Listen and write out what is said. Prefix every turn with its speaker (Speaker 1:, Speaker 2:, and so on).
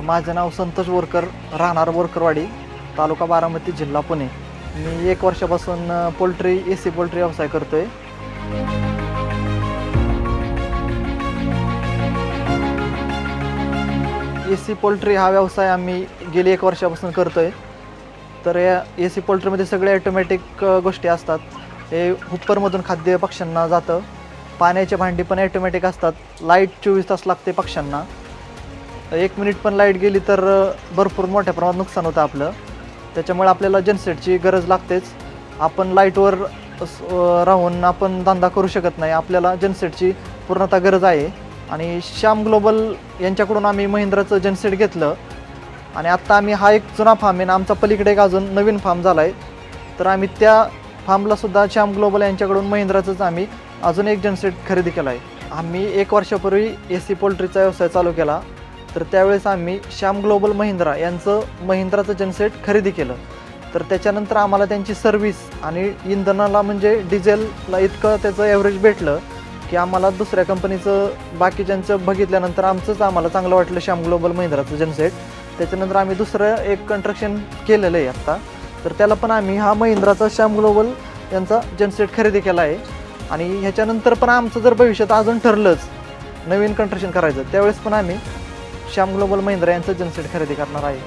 Speaker 1: माझं नाव संतोष बोरकर, राहणार बोरकरवाडी, तालुका बारामती, जिल्हा पुणे। मी 1 वर्षापासून पोल्ट्री एसी पोल्ट्री व्यवसाय करतोय। एसी पोल्ट्री हा व्यवसाय आम्ही गेली 1 वर्षापासून करतोय। तर या एसी पोल्ट्रीमध्ये सगळे ऑटोमॅटिक गोष्टी असतात। हे हुप्परमधून खाद्य पक्ष्यांना जातं। पाण्याची भांडी पण ऑटोमॅटिक असतात। लाईट 24 तास लागते पक्ष्यांना। 1 मिनिट पण लाईट गेली तर भरपूर मोठ्या प्रमाणात नुकसान होतं आपलं। त्याच्यामुळे आपल्याला जनसेटची गरज लागतेच। आपण लाईटवर राहून आपण धंदा करू शकत नाही। आपल्याला जनसेटची पूर्णतः गरज आहे। आणि श्याम ग्लोबल यांच्याकडून आम्ही महिंद्राचं जनसेट घेतलं आणि आत्ता आम्ही हा एक जुना फार्म आहे, आमचा पलीकडे एक अजून नवीन फार्म झाला आहे। तर आम्ही त्या फार्मला सुद्धा श्याम ग्लोबल यांच्याकडून महिंद्राचंच आम्ही अजून एक जनसेट खरेदी केला आहे। आम्ही 1 वर्षापूर्वी एसी पोल्ट्रीचा व्यवसाय चालू केला। तर त्यावेळेस आम्ही श्याम ग्लोबल महिंद्रा यांचं महिंद्राचं जनसेट खरेदी केलं। तर त्याच्यानंतर आम्हाला त्यांची सर्व्हिस आणि इंधनाला म्हणजे डिझेलला इतकं त्याचं ॲव्हरेज भेटलं की आम्हाला दुसऱ्या कंपनीचं बाकीच्यांचं बघितल्यानंतर आम्हाला चांगलं वाटलं श्याम ग्लोबल महिंद्राचं जनसेट। त्याच्यानंतर आम्ही दुसरं एक कंस्ट्रक्शन केलेलं आहे आत्ता। तर त्याला पण आम्ही हा महिंद्राचा श्याम ग्लोबल यांचा जनसेट खरेदी केला आहे। आणि ह्याच्यानंतर पण आमचं जर भविष्यात अजून ठरलंच नवीन कंस्ट्रक्शन करायचं, त्यावेळेस पण आम्ही श्याम ग्लोबल महिंद्रा यांचं जनसेट खरेदी करणार आहे।